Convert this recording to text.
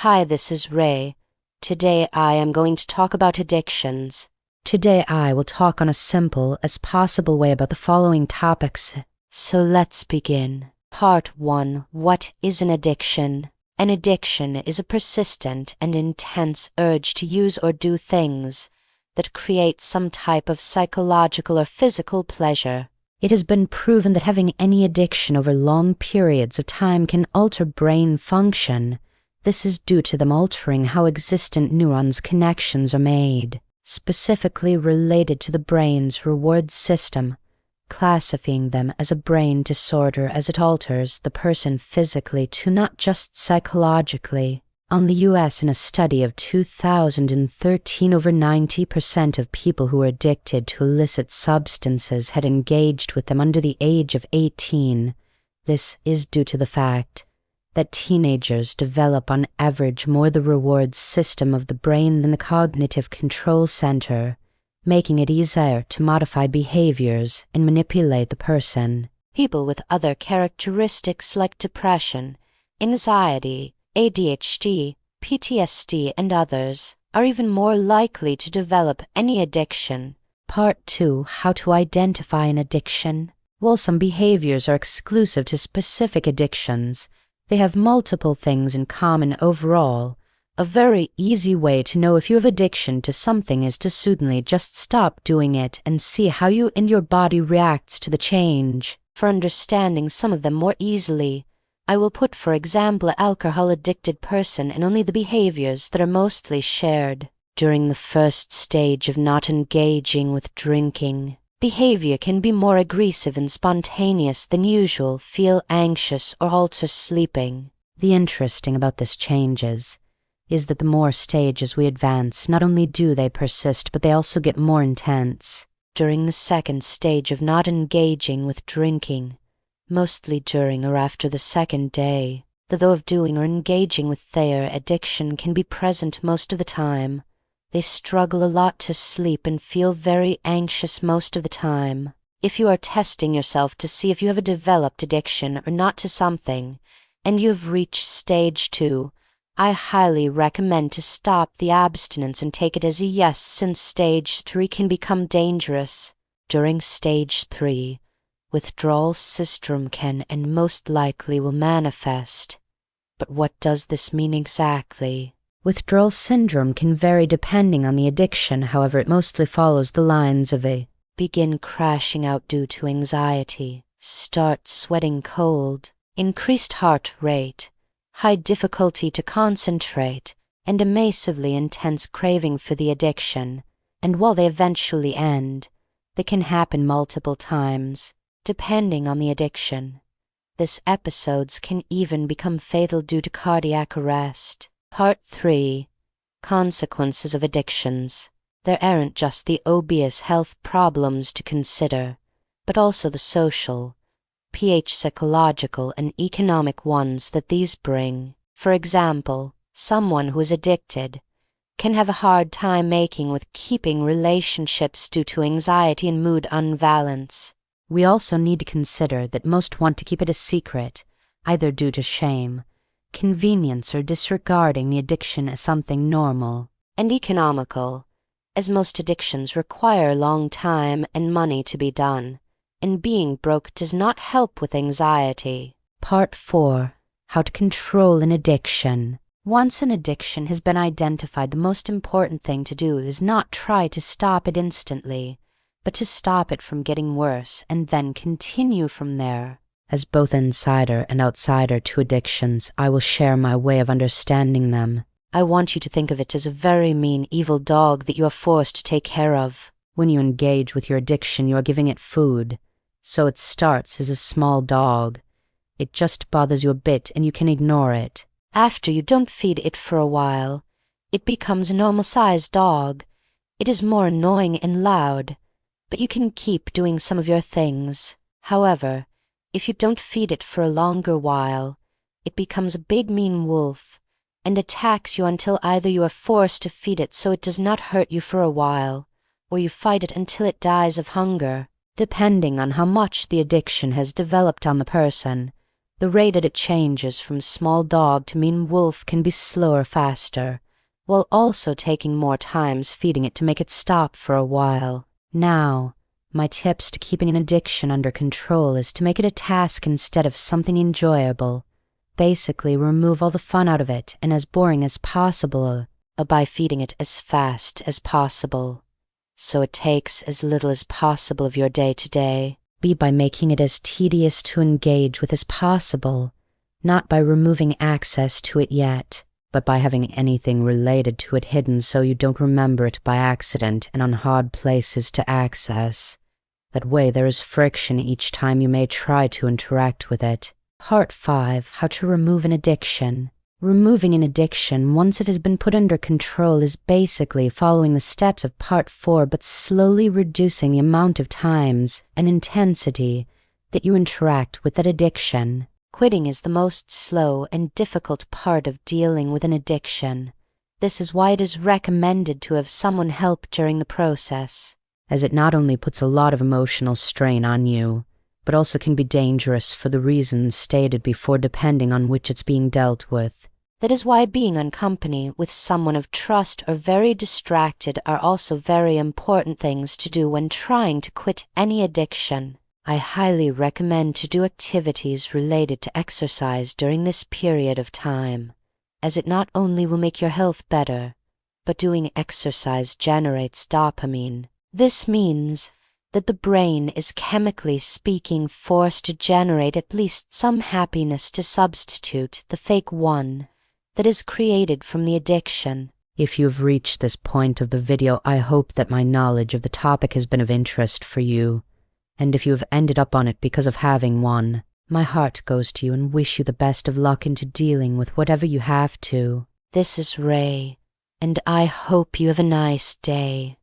Hi, this is Ray. Today I am going to talk about addictions. Today I will talk on a simple as possible way about the following topics. So let's begin. Part 1. What is an addiction? An addiction is a persistent and intense urge to use or do things that create some type of psychological or physical pleasure. It has been proven that having any addiction over long periods of time can alter brain function. This is due to them altering how existent neurons' connections are made, specifically related to the brain's reward system, classifying them as a brain disorder as it alters the person physically to not just psychologically. On the U.S. in a study of 2013, over 90% of people who were addicted to illicit substances had engaged with them under the age of 18. This is due to the fact that teenagers develop on average more the reward system of the brain than the cognitive control center, making it easier to modify behaviors and manipulate the person. People with other characteristics like depression, anxiety, ADHD, PTSD, and others are even more likely to develop any addiction. Part 2. How to identify an addiction. While some behaviors are exclusive to specific addictions, they have multiple things in common overall. A very easy way to know if you have addiction to something is to suddenly just stop doing it and see how you and your body reacts to the change. For understanding some of them more easily, I will put, for example, an alcohol-addicted person and only the behaviors that are mostly shared. During the first stage of not engaging with drinking, behavior can be more aggressive and spontaneous than usual, feel anxious, or alter sleeping. The interesting about this changes is that the more stages we advance, not only do they persist, but they also get more intense. During the second stage of not engaging with drinking, mostly during or after the second day, the thought of doing or engaging with their addiction can be present most of the time. They struggle a lot to sleep and feel very anxious most of the time. If you are testing yourself to see if you have a developed addiction or not to something, and you have reached stage 2, I highly recommend to stop the abstinence and take it as a yes, since stage 3 can become dangerous. During stage 3, withdrawal syndrome can and most likely will manifest. But what does this mean exactly? Withdrawal syndrome can vary depending on the addiction, however it mostly follows the lines of a begin crashing out due to anxiety, start sweating cold, increased heart rate, high difficulty to concentrate, and a massively intense craving for the addiction, and while they eventually end, they can happen multiple times, depending on the addiction. These episodes can even become fatal due to cardiac arrest. Part 3. Consequences of addictions. There aren't just the obvious health problems to consider, but also the social, psychological, and economic ones that these bring. For example, someone who is addicted can have a hard time making with keeping relationships due to anxiety and mood unbalance. We also need to consider that most want to keep it a secret, either due to shame, convenience, or disregarding the addiction as something normal. And economical, as most addictions require a long time and money to be done, and being broke does not help with anxiety. Part 4. How to control an addiction. Once an addiction has been identified, the most important thing to do is not try to stop it instantly, but to stop it from getting worse and then continue from there. As both insider and outsider to addictions, I will share my way of understanding them. I want you to think of it as a very mean, evil dog that you are forced to take care of. When you engage with your addiction, you are giving it food. So it starts as a small dog. It just bothers you a bit and you can ignore it. After you don't feed it for a while, it becomes a normal-sized dog. It is more annoying and loud, but you can keep doing some of your things. However, if you don't feed it for a longer while, it becomes a big mean wolf and attacks you until either you are forced to feed it so it does not hurt you for a while, or you fight it until it dies of hunger. Depending on how much the addiction has developed on the person, The rate at it changes from small dog to mean wolf can be slower faster, while also taking more times feeding it to make it stop for a while. Now, my tips to keeping an addiction under control is to make it a task instead of something enjoyable. Basically, remove all the fun out of it and as boring as possible, by feeding it as fast as possible, so it takes as little as possible of your day to day. Be by making it as tedious to engage with as possible, not by removing access to it yet, but by having anything related to it hidden so you don't remember it by accident and on hard places to access. That way there is friction each time you may try to interact with it. Part 5. How to remove an addiction. Removing an addiction once it has been put under control is basically following the steps of Part 4 but slowly reducing the amount of times and intensity that you interact with that addiction. Quitting is the most slow and difficult part of dealing with an addiction. This is why it is recommended to have someone help during the process, as it not only puts a lot of emotional strain on you, but also can be dangerous for the reasons stated before depending on which it's being dealt with. That is why being in company with someone of trust or very distracted are also very important things to do when trying to quit any addiction. I highly recommend to do activities related to exercise during this period of time, as it not only will make your health better, but doing exercise generates dopamine. This means that the brain is chemically speaking forced to generate at least some happiness to substitute the fake one that is created from the addiction. If you have reached this point of the video, I hope that my knowledge of the topic has been of interest for you, and if you have ended up on it because of having one, my heart goes to you and wish you the best of luck into dealing with whatever you have to. This is Ray, and I hope you have a nice day.